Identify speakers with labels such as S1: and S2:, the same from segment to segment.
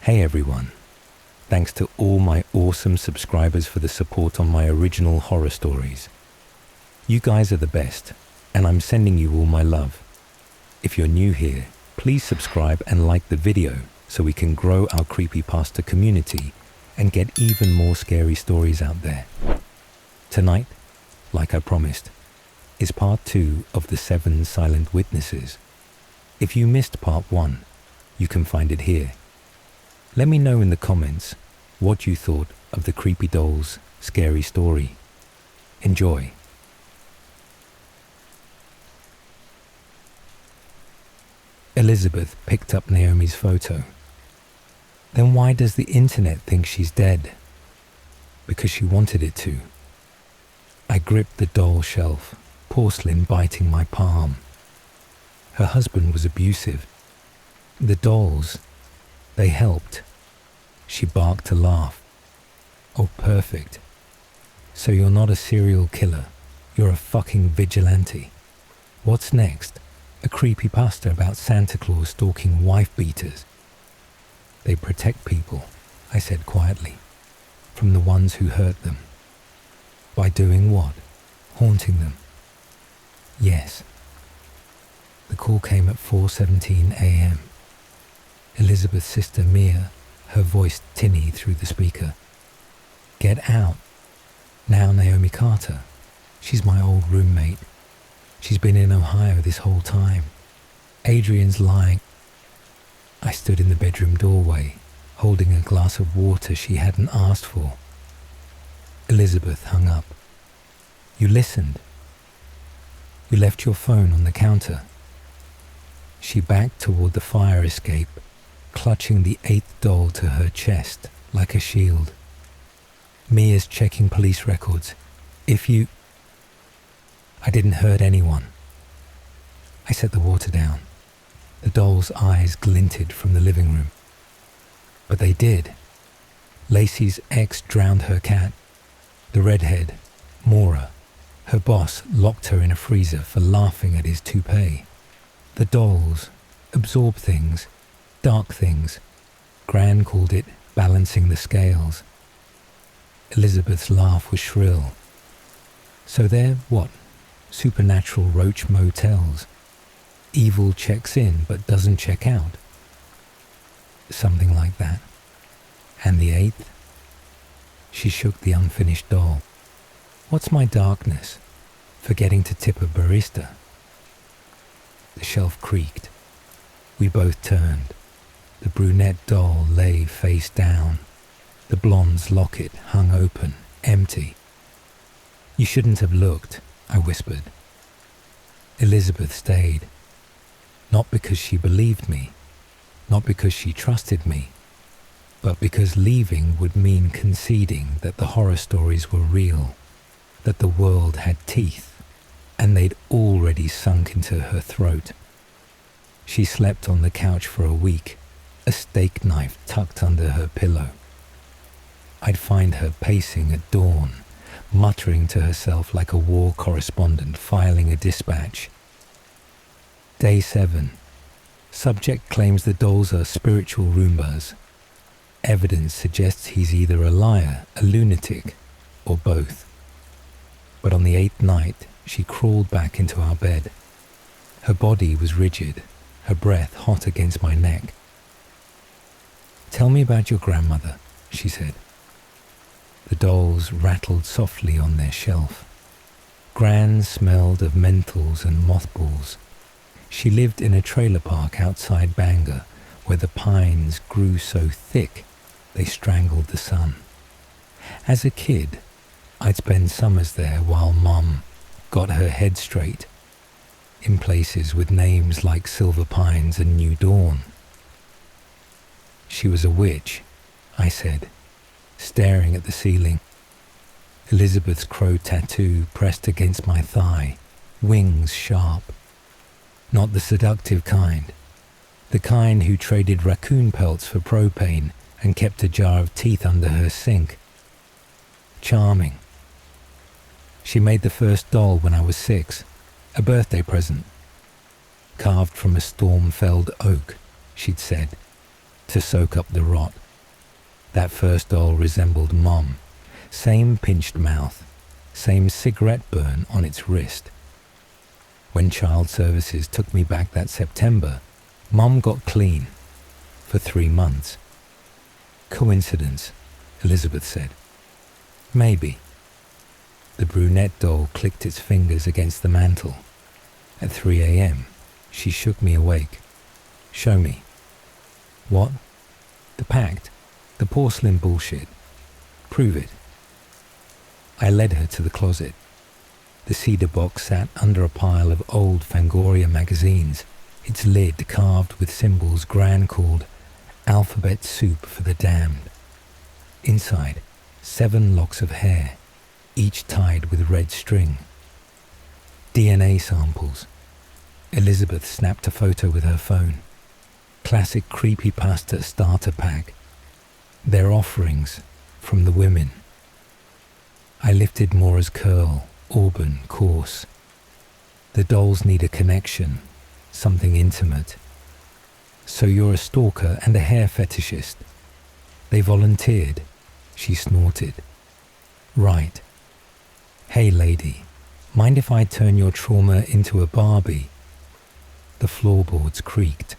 S1: Hey everyone, thanks to all my awesome subscribers for the support on my original horror stories. You guys are the best, and I'm sending you all my love. If you're new here, please subscribe and like the video so we can grow our creepypasta community and get even more scary stories out there. Tonight, like I promised, is part 2 of the 7 Silent Witnesses. If you missed part 1, you can find it here. Let me know in the comments what you thought of the creepy doll's scary story. Enjoy. Elizabeth picked up Naomi's photo. Then why does the internet think she's dead? Because she wanted it to. I gripped the doll shelf, porcelain biting my palm. Her husband was abusive. The dolls, they helped. She barked to laugh. Oh, perfect. So you're not a serial killer. You're a fucking vigilante. What's next? A creepypasta about Santa Claus stalking wife-beaters. They protect people, I said quietly, from the ones who hurt them. By doing what? Haunting them. Yes. The call came at 4:17 a.m. Elizabeth's sister Mia, her voice tinny through the speaker. Get out. Now Naomi Carter. She's my old roommate. She's been in Ohio this whole time. Adrian's lying. I stood in the bedroom doorway, holding a glass of water she hadn't asked for. Elizabeth hung up. You listened. You left your phone on the counter. She backed toward the fire escape, clutching the 8th doll to her chest like a shield. Mia's checking police records. If you... I didn't hurt anyone. I set the water down. The doll's eyes glinted from the living room. But they did. Lacey's ex drowned her cat. The redhead, Maura, her boss locked her in a freezer for laughing at his toupee. The dolls absorb things, dark things. Gran called it balancing the scales. Elizabeth's laugh was shrill. So they're what? Supernatural roach motels. Evil checks in but doesn't check out. Something like that. And the 8th? She shook the unfinished doll. What's my darkness? Forgetting to tip a barista. The shelf creaked. We both turned. The brunette doll lay face down. The blonde's locket hung open, empty. You shouldn't have looked, I whispered. Elizabeth stayed. Not because she believed me, not because she trusted me, but because leaving would mean conceding that the horror stories were real, that the world had teeth, and they'd already sunk into her throat. She slept on the couch for a week, a steak knife tucked under her pillow. I'd find her pacing at dawn, muttering to herself like a war correspondent filing a dispatch. Day 7. Subject claims the dolls are spiritual Roombas. Evidence suggests he's either a liar, a lunatic, or both. But on the 8th night, she crawled back into our bed. Her body was rigid, her breath hot against my neck. Tell me about your grandmother, she said. The dolls rattled softly on their shelf. Gran smelled of menthols and mothballs. She lived in a trailer park outside Bangor, where the pines grew so thick they strangled the sun. As a kid, I'd spend summers there while Mum got her head straight, in places with names like Silver Pines and New Dawn. She was a witch, I said, staring at the ceiling. Elizabeth's crow tattoo pressed against my thigh, wings sharp. Not the seductive kind. The kind who traded raccoon pelts for propane and kept a jar of teeth under her sink. Charming. She made the first doll when I was 6, a birthday present. Carved from a storm-felled oak, she'd said, to soak up the rot. That first doll resembled Mom. Same pinched mouth, same cigarette burn on its wrist. When Child Services took me back that September, Mom got clean for 3 months. Coincidence, Elizabeth said. Maybe. The brunette doll clicked its fingers against the mantel. At 3 a.m., she shook me awake. Show me. What? The pact. The porcelain bullshit. Prove it. I led her to the closet. The cedar box sat under a pile of old Fangoria magazines, its lid carved with symbols Gran called alphabet soup for the damned. Inside, 7 locks of hair, each tied with red string. DNA samples. Elizabeth snapped a photo with her phone. Classic Creepypasta starter pack. Their offerings from the women. I lifted Mora's curl, auburn, coarse. The dolls need a connection, something intimate. So you're a stalker and a hair fetishist. They volunteered, she snorted. Right. Hey lady, mind if I turn your trauma into a Barbie? The floorboards creaked.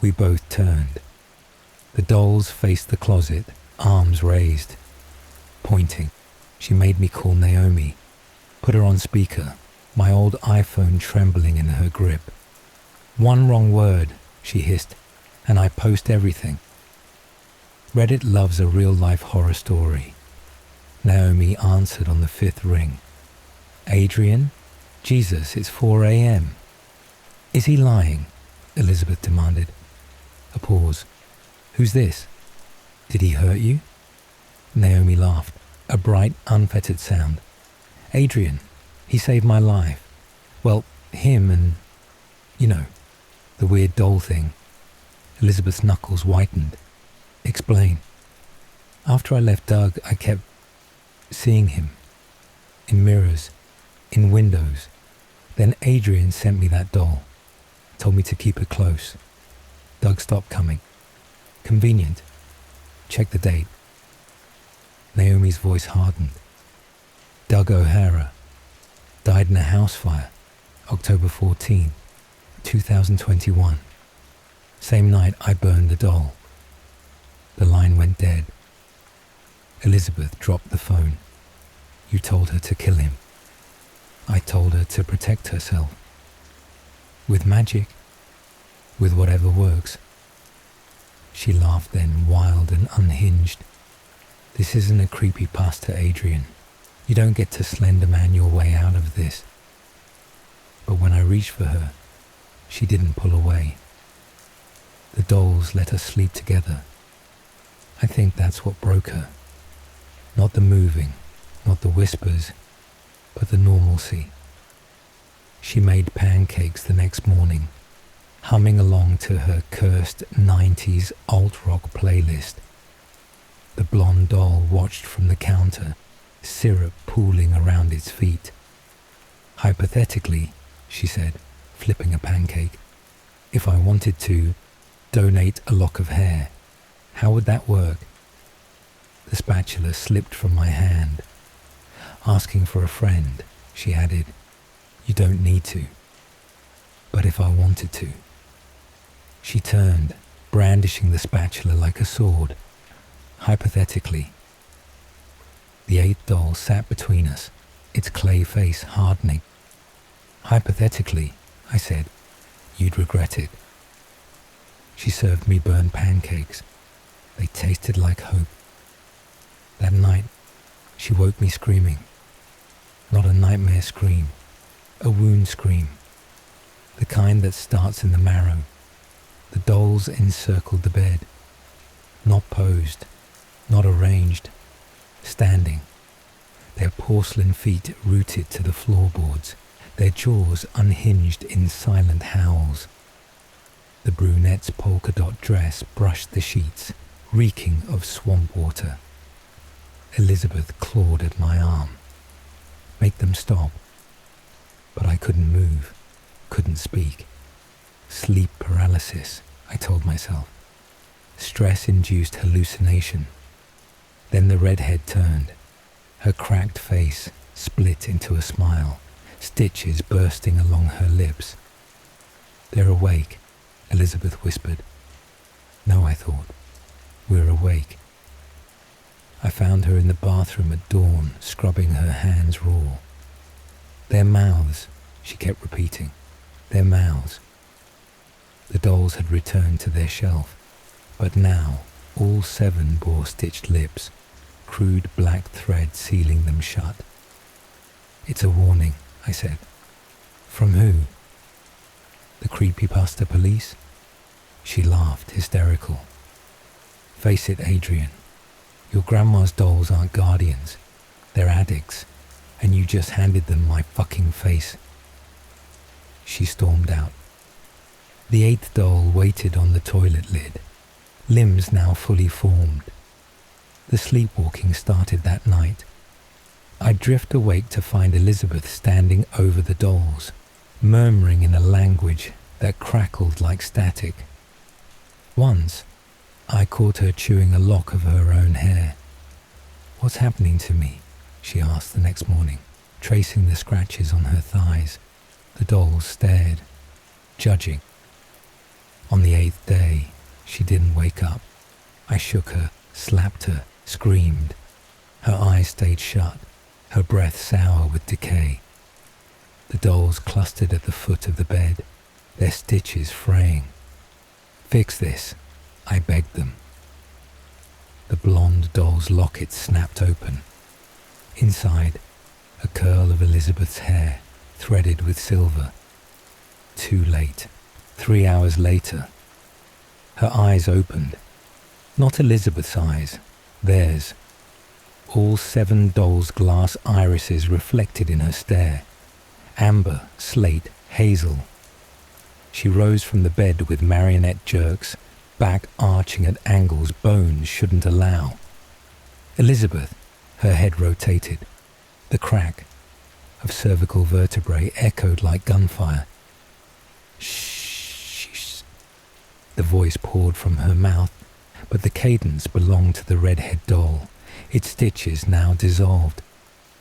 S1: We both turned. The dolls faced the closet, arms raised. Pointing, she made me call Naomi. Put her on speaker, my old iPhone trembling in her grip. One wrong word, she hissed, and I post everything. Reddit loves a real-life horror story. Naomi answered on the 5th ring. Adrian? Jesus, it's 4 a.m. Is he lying? Elizabeth demanded. A pause. Who's this? Did he hurt you? Naomi laughed, a bright, unfettered sound. Adrian, he saved my life. Well, him and, you know, the weird doll thing. Elizabeth's knuckles whitened. Explain. After I left Doug, I kept seeing him. In mirrors, in windows. Then Adrian sent me that doll. Told me to keep it close. Doug stopped coming. Convenient. Check the date. Naomi's voice hardened. Doug O'Hara died in a house fire, October 14, 2021. Same night I burned the doll. The line went dead. Elizabeth dropped the phone. You told her to kill him. I told her to protect herself. With magic. With whatever works. She laughed then, wild and unhinged. This isn't a creepypasta, Adrian. You don't get to Slender Man your way out of this. But when I reached for her, she didn't pull away. The dolls let us sleep together. I think that's what broke her. Not the moving, not the whispers, but the normalcy. She made pancakes the next morning, humming along to her cursed 90s alt-rock playlist. The blonde doll watched from the counter, syrup pooling around its feet. Hypothetically, she said, flipping a pancake, if I wanted to donate a lock of hair, how would that work? The spatula slipped from my hand. Asking for a friend, she added, you don't need to. But if I wanted to. She turned, brandishing the spatula like a sword. Hypothetically. The 8th doll sat between us, its clay face hardening. Hypothetically, I said, you'd regret it. She served me burned pancakes. They tasted like hope. That night, she woke me screaming. Not a nightmare scream, a wound scream. The kind that starts in the marrow. The dolls encircled the bed. Not posed, not arranged. Standing. Their porcelain feet rooted to the floorboards. Their jaws unhinged in silent howls. The brunette's polka dot dress brushed the sheets, reeking of swamp water. Elizabeth clawed at my arm. Make them stop. But I couldn't move, couldn't speak. Sleep paralysis, I told myself. stress-induced hallucination. Then the redhead turned. Her cracked face split into a smile, stitches bursting along her lips. "They're awake," Elizabeth whispered. "No," I thought. "We're awake." I found her in the bathroom at dawn, scrubbing her hands raw. "Their mouths," she kept repeating. "Their mouths." The dolls had returned to their shelf, but now all 7 bore stitched lips, crude black thread sealing them shut. "It's a warning," I said. "From who?" "The Creepypasta police?" She laughed, hysterical. "Face it, Adrian. Your grandma's dolls aren't guardians. They're addicts, and you just handed them my fucking face." She stormed out. The 8th doll waited on the toilet lid, limbs now fully formed. The sleepwalking started that night. I drift awake to find Elizabeth standing over the dolls, murmuring in a language that crackled like static. Once, I caught her chewing a lock of her own hair. "What's happening to me?" she asked the next morning, tracing the scratches on her thighs. The dolls stared, judging. On the 8th day, she didn't wake up. I shook her, slapped her, screamed. Her eyes stayed shut, her breath sour with decay. The dolls clustered at the foot of the bed, their stitches fraying. "Fix this," I begged them. The blonde doll's locket snapped open. Inside, a curl of Elizabeth's hair, threaded with silver. Too late. 3 hours later. Her eyes opened. Not Elizabeth's eyes, theirs. All 7 dolls' glass irises reflected in her stare. Amber, slate, hazel. She rose from the bed with marionette jerks, back arching at angles bones shouldn't allow. Elizabeth, her head rotated. The crack of cervical vertebrae echoed like gunfire. "Shh." The voice poured from her mouth, but the cadence belonged to the redhead doll, its stitches now dissolved,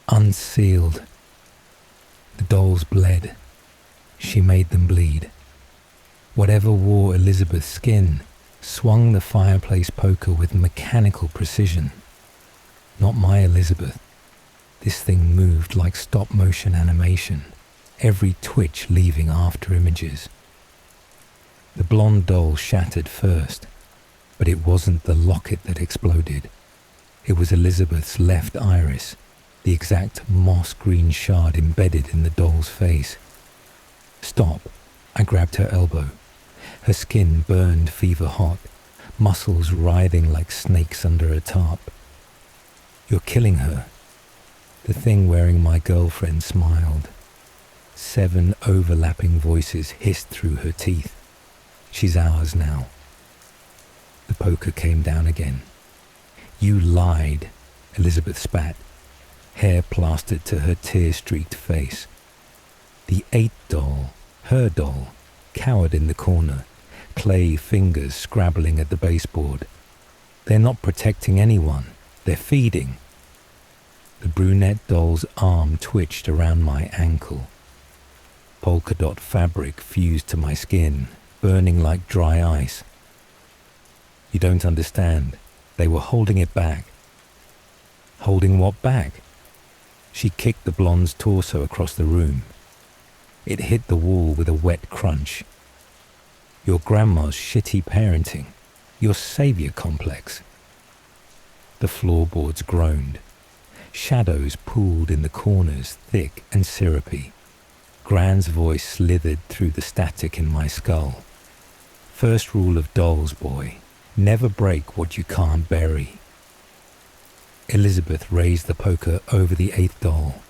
S1: unsealed. The dolls bled. She made them bleed. Whatever wore Elizabeth's skin swung the fireplace poker with mechanical precision. Not my Elizabeth. This thing moved like stop-motion animation, every twitch leaving after images. The blonde doll shattered first, but it wasn't the locket that exploded. It was Elizabeth's left iris, the exact moss-green shard embedded in the doll's face. "Stop." I grabbed her elbow. Her skin burned fever-hot, muscles writhing like snakes under a tarp. "You're killing her." The thing wearing my girlfriend smiled. 7 overlapping voices hissed through her teeth. "She's ours now." The poker came down again. "You lied," Elizabeth spat, hair plastered to her tear-streaked face. The 8th doll, her doll, cowered in the corner, clay fingers scrabbling at the baseboard. "They're not protecting anyone. They're feeding." The brunette doll's arm twitched around my ankle. Polka dot fabric fused to my skin, burning like dry ice. "You don't understand. They were holding it back." "Holding what back?" She kicked the blonde's torso across the room. It hit the wall with a wet crunch. "Your grandma's shitty parenting. Your savior complex." The floorboards groaned. Shadows pooled in the corners, thick and syrupy. Gran's voice slithered through the static in my skull. "First rule of dolls, boy. Never break what you can't bury." Elizabeth raised the poker over the 8th doll.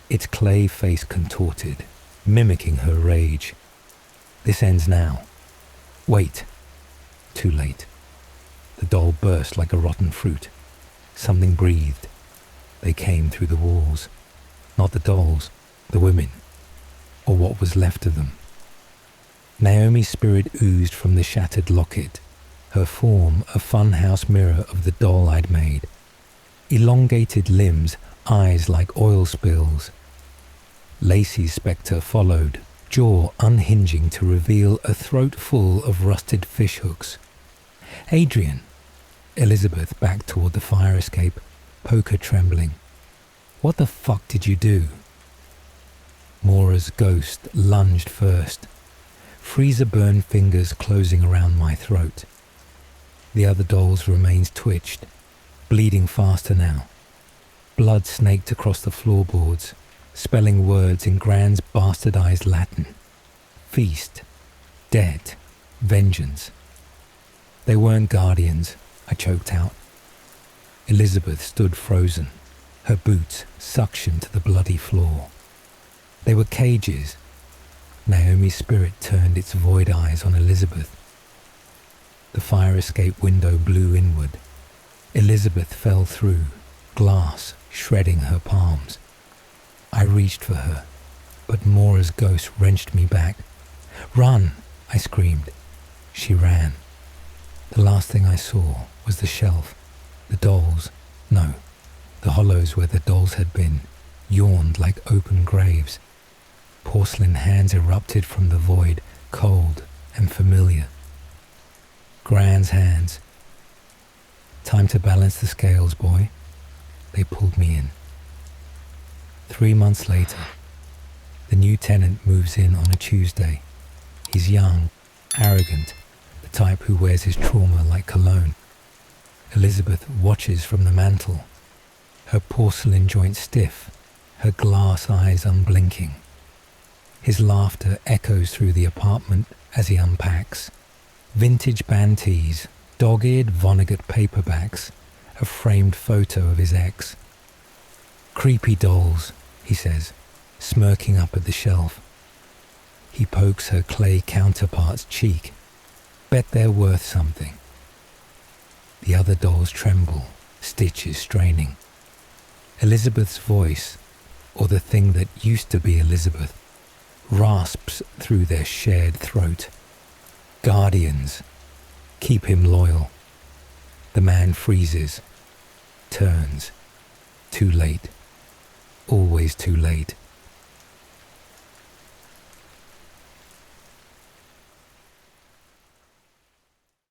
S1: Its clay face contorted, mimicking her rage. "This ends now." "Wait." Too late. The doll burst like a rotten fruit. Something breathed. They came through the walls. Not the dolls, the women, or what was left of them. Naomi's spirit oozed from the shattered locket. her form a funhouse mirror of the doll I'd made. Elongated limbs, eyes like oil spills. Lacey's spectre followed, jaw unhinging to reveal a throat full of rusted fishhooks. Adrian, Elizabeth backed toward the fire escape, poker trembling. What the fuck did you do? Mora's ghost lunged first, freezer-burned fingers closing around my throat. The other doll's remains twitched, bleeding faster now. Blood snaked across the floorboards, spelling words in Gran's bastardized Latin. Feast, dead, vengeance. They weren't guardians, I choked out. Elizabeth stood frozen, her boots suctioned to the bloody floor. They were cages. Naomi's spirit turned its void eyes on Elizabeth. The fire escape window blew inward. Elizabeth fell through, glass shredding her palms. I reached for her, but Mora's ghost wrenched me back. "Run!" I screamed. She ran. The last thing I saw was the shelf. The dolls, no, the hollows where the dolls had been, yawned like open graves. Porcelain hands erupted from the void, cold and familiar. Gran's hands. "Time to balance the scales, boy." They pulled me in. 3 months later, the new tenant moves in on a Tuesday. He's young, arrogant, the type who wears his trauma like cologne. Elizabeth watches from the mantel, her porcelain joint stiff, her glass eyes unblinking. His laughter echoes through the apartment as he unpacks. Vintage band tees, dog-eared Vonnegut paperbacks, a framed photo of his ex. "Creepy dolls," he says, smirking up at the shelf. He pokes her clay counterpart's cheek. "Bet they're worth something." The other dolls tremble, stitches straining. Elizabeth's voice, or the thing that used to be Elizabeth, rasps through their shared throat. "Guardians, keep him loyal." The man freezes, turns. Too late. Always too late.